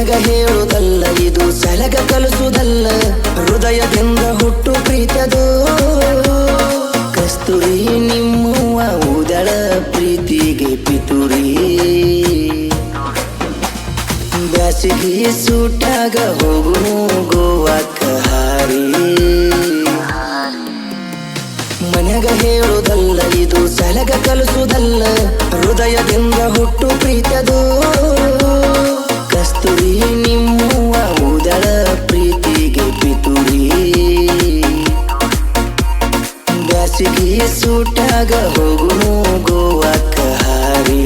ಮನೆಗ ಹೇಳುವುದಲ್ಲ, ಇದು ಸಲಗ ಕಲಿಸುವುದಲ್ಲ, ಹೃದಯದಿಂದ ಹುಟ್ಟು ಪ್ರೀತಿಯದು. ಕಸ್ತೂರಿ ನಿಮ್ಮವ್ವ ಊದಳ ಪ್ರೀತಿಗೆ ಪಿತೂರಿ. ಬ್ಯಾಸಿಗೆ ಸೂಟಾಗ ಹೋಗುನು ಗೋವಾಕ್ಕ ಹಾರಿ. ಮನೆಗ ಹೇಳುವುದಲ್ಲ, ಇದು ಸಲಗ ಕಲಿಸುವುದಲ್ಲ, ಹೃದಯದಿಂದ ಹುಟ್ಟು ಪ್ರೀತಿಯದು. ಕಸ್ತೂರಿ ನಿಮ್ಮವ್ವ ಊದಳ ಪ್ರೀತಿಗೆ ಪಿತೂರಿ. ಬ್ಯಾಸಿಗೆ ಸೂಟಾಗ ಹೋಗುನು ಗೋವಾಕ್ಕ ಹಾರಿ.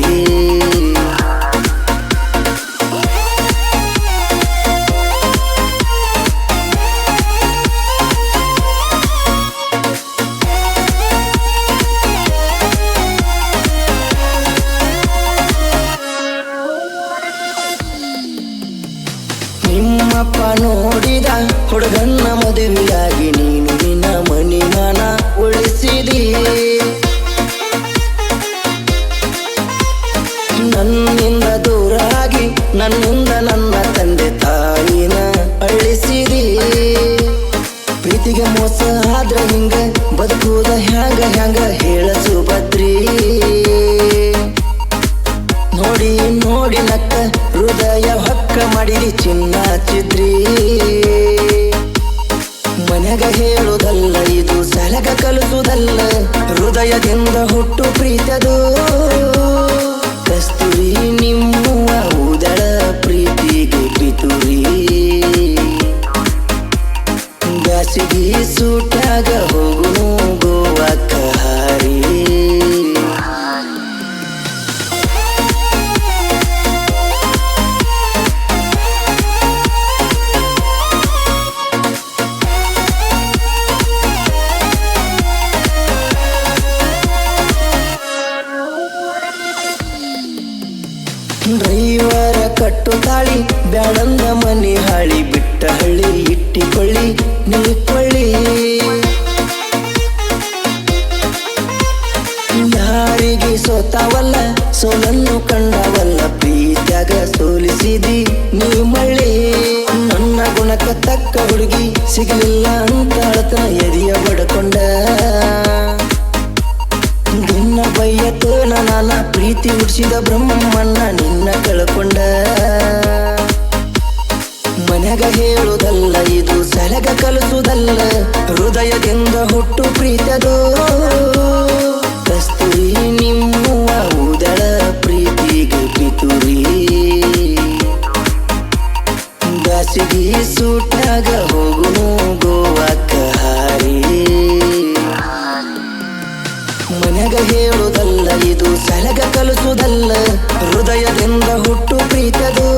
ನಿಮ್ಮಪ್ಪ ನೋಡಿದ ಹುಡುಗನ್ನ ಮದುವೆಯಾಗಿ ನೀನು ನಿನ್ನ ಮನಿಮಾನ ಉಳಿಸಿದಿ. ನನ್ನಿಂದ ದೂರಾಗಿ ನನ್ನಿಂದ ನನ್ನ ತಂದೆ ತಾಯಿನ ಅಳಿಸಿದಿ. ಪ್ರೀತಿಗೆ ಮೋಸ ಆದ್ರ ಹಿಂಗ ಬದುಕುವುದ ಹ್ಯಾಂಗ ಹ್ಯಾಂಗ ಹೇಳ ಸುಭದ್ರಿ. ನೋಡಿ ನೋಡಿ ನಕ್ಕ ಹೃದಯ ಹಕ್ಕ ಮಾಡಿದಿ ಚಿನ್ನ ಚಿದ್ರಿ. ಮನೆಗ ಹೇಳುವುದಲ್ಲ, ಇದು ಸಲಗ ಕಲಿಸುವುದಲ್ಲ, ಹೃದಯದಿಂದ ಹುಟ್ಟು ಪ್ರೀತಿಯದು. ಕಸ್ತೂರಿ ನಿಮ್ಮವ್ವ ಊದಳ ಪ್ರೀತಿಗೆ ಪಿತೂರಿ. ಬ್ಯಾಸಿಗೆ ಸೂಟಾಗ ಹೋಗುನು ಗೋವಾಕ್ಕ ಹಾರಿ. ಡ್ರೈವರ ಕಟ್ಟು ತಾಳಿ ಬ್ಯಾಡಂದ ಮನಿ ಹಾಳಿ. ಬಿಟ್ಟ ಹಳ್ಳಿ ಇಟ್ಟಿಕೊಳ್ಳಿ ನಿಲ್ಕೊಳ್ಳಿ. ಯಾರಿಗೆ ಸೋತಾವಲ್ಲ, ಸೋಲನ್ನು ಕಂಡವಲ್ಲ, ಪ್ರೀತ್ಯಾಗ ಸೋಲಿಸಿದಿ ನೀ ಮಳ್ಳಿ. ನನ್ನ ಗುಣಕ್ಕ ತಕ್ಕ ಹುಡುಗಿ ಸಿಗಲಿಲ್ಲ ಅಂತ ಅಳತನ ಎದೆಯ ಬಡ್ಕೊಂಡ. ನಿನ್ನ ಬಯ್ಯತೋನ ನಾನ ಪ್ರೀತಿ ಹುಡ್ಸಿದ ಬ್ರಹ್ಮಣ್ಣ ನಿನ್ನ ಕಳ್ಕೊಂಡ. ಮನೆಗ ಹೇಳುವುದಲ್ಲ, ಇದು ಸಲಗ ಕಲಿಸುವುದಲ್ಲ, ಹೃದಯದಿಂದ ಹುಟ್ಟು ಪ್ರೀತಿಯದು. ಕಸ್ತೂರಿ ನಿಮ್ಮವ್ವ ಊದಳ ಪ್ರೀತಿಗೆ ಪಿತೂರಿ. ಬ್ಯಾಸಿಗೆ ಸೂಟಾಗ ಹೋಗುನು ಗೋವಾಕ್ಕ ಹಾರಿ. ಮನೆಗ ಹೇಳುವುದಲ್ಲ, ಇದು ಸಲಗ ಕಲಿಸುವುದಲ್ಲ, ಹೃದಯದಿಂದ ಹುಟ್ಟು ಪ್ರೀತಿಯದು.